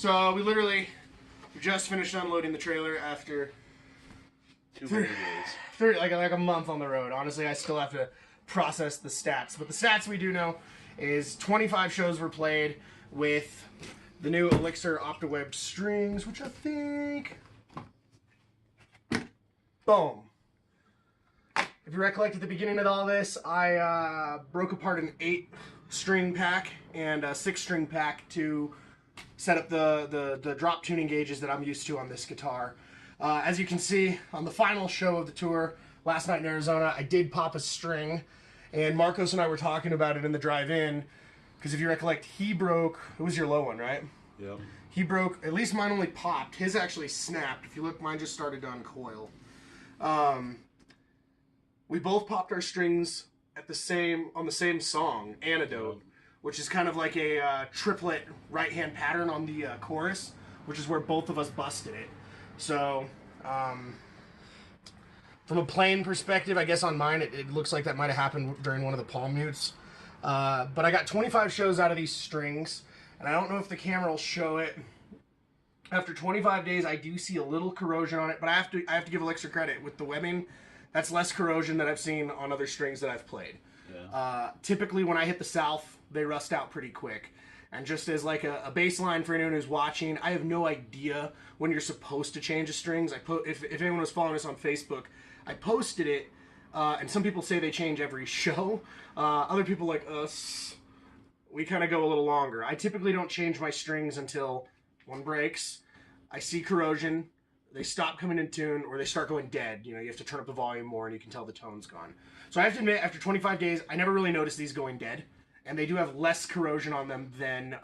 So we literally just finished unloading the trailer after 2 days. like a month on the road. Honestly, I still have to process the stats. But the stats we do know is 25 shows were played with the new Elixir Optiweb strings, which I think... Boom. If you recollect at the beginning of all this, I broke apart an 8-string pack and a 6-string pack to set up the drop tuning gauges that I'm used to on this guitar. As you can see, on the final show of the tour, last night in Arizona, I did pop a string, and Marcos and I were talking about it in the drive-in, because if you recollect, he broke, it was your low one, right? Yep. He broke, at least mine only popped, his actually snapped. If you look, mine just started to uncoil. We both popped our strings on the same song, Antidote, which is kind of like a triplet right-hand pattern on the chorus, which is where both of us busted it. So, from a playing perspective, I guess on mine, it looks like that might have happened during one of the palm mutes. But I got 25 shows out of these strings, and I don't know if the camera will show it. After 25 days, I do see a little corrosion on it, but I have to give Elixir credit with the webbing. That's less corrosion than I've seen on other strings that I've played. Yeah. Typically, when I hit the south, they rust out pretty quick. And just as like a baseline for anyone who's watching, I have no idea when you're supposed to change the strings. If anyone was following us on Facebook, I posted it, and some people say they change every show. Other people like us, we kind of go a little longer. I typically don't change my strings until one breaks, I see corrosion, they stop coming in tune, or they start going dead. You know, you have to turn up the volume more, and you can tell the tone's gone. So I have to admit, after 25 days, I never really noticed these going dead. And they do have less corrosion on them than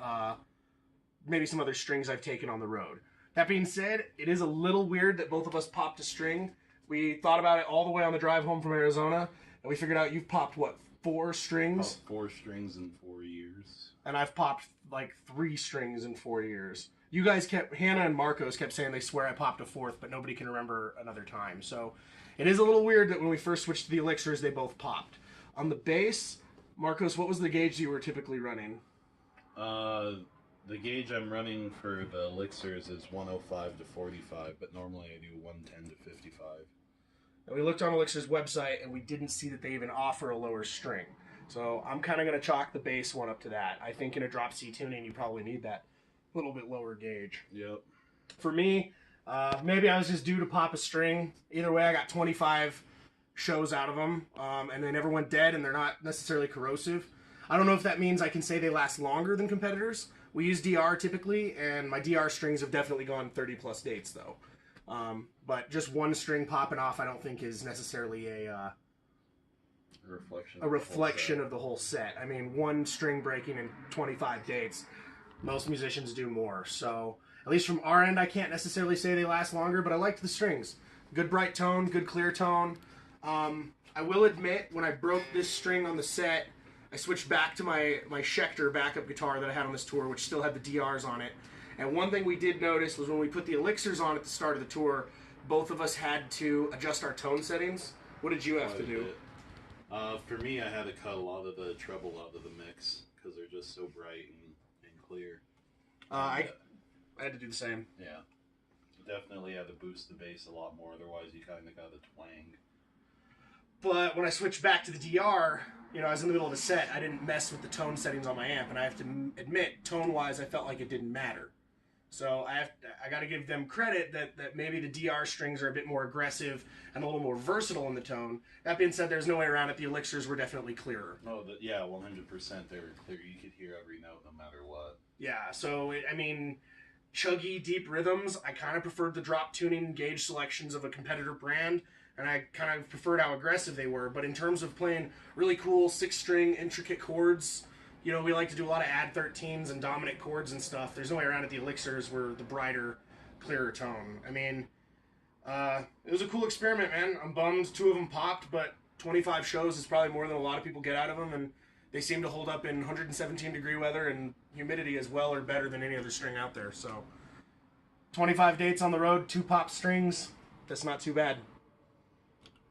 maybe some other strings I've taken on the road. That being said, it is a little weird that both of us popped a string. We thought about it all the way on the drive home from Arizona, and we figured out you've popped, what, 4 strings? About 4 strings in 4 years. And I've popped, like, 3 strings in 4 years. You guys Hannah and Marcos kept saying they swear I popped a 4th, but nobody can remember another time. So it is a little weird that when we first switched to the Elixirs, they both popped. On the bass... Marcos, what was the gauge you were typically running? The gauge I'm running for the Elixirs is 105 to 45, but normally I do 110 to 55. And we looked on Elixir's website, and we didn't see that they even offer a lower string. So I'm kind of going to chalk the bass one up to that. I think in a drop C tuning, you probably need that little bit lower gauge. Yep. For me, maybe I was just due to pop a string. Either way, I got 25 shows out of them, and they never went dead, and they're not necessarily corrosive. I don't know if that means I can say they last longer than competitors. We use DR typically, and my DR strings have definitely gone 30 plus dates though. But just one string popping off I don't think is necessarily a reflection of the whole set. I mean, one string breaking in 25 dates, most musicians do more. So at least from our end, I can't necessarily say they last longer, but I liked the strings. Good bright tone, good clear tone. I will admit, when I broke this string on the set, I switched back to my Schecter backup guitar that I had on this tour, which still had the DRs on it. And one thing we did notice was when we put the Elixirs on at the start of the tour, both of us had to adjust our tone settings. What did you have to do? For me, I had to cut a lot of the treble out of the mix because they're just so bright and clear. I had to do the same. Yeah. Definitely had to boost the bass a lot more, otherwise you kind of got a twang. But when I switched back to the DR, you know, I was in the middle of the set, I didn't mess with the tone settings on my amp, and I have to admit, tone-wise, I felt like it didn't matter. So I got to give them credit that maybe the DR strings are a bit more aggressive and a little more versatile in the tone. That being said, there's no way around it. The Elixirs were definitely clearer. Oh, yeah, 100% they were clear. You could hear every note no matter what. Yeah, so, I mean, chuggy, deep rhythms, I kind of preferred the drop tuning gauge selections of a competitor brand, and I kind of preferred how aggressive they were. But in terms of playing really cool 6-string intricate chords, you know, we like to do a lot of add 13s and dominant chords and stuff. There's no way around it. The Elixirs were the brighter, clearer tone. I mean, it was a cool experiment, man. I'm bummed 2 of them popped, but 25 shows is probably more than a lot of people get out of them, and they seem to hold up in 117-degree weather and humidity as well or better than any other string out there. So 25 dates on the road, 2 pop strings. That's not too bad.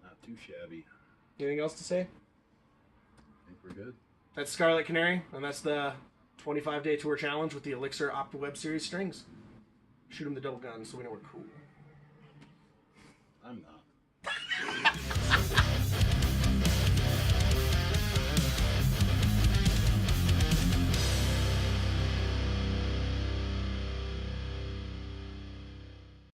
Not too shabby. Anything else to say? I think we're good. That's Scarlet Canary, and that's the 25-day tour challenge with the Elixir Optiweb series strings. shoot him the double gun so we know we're cool. I'm not.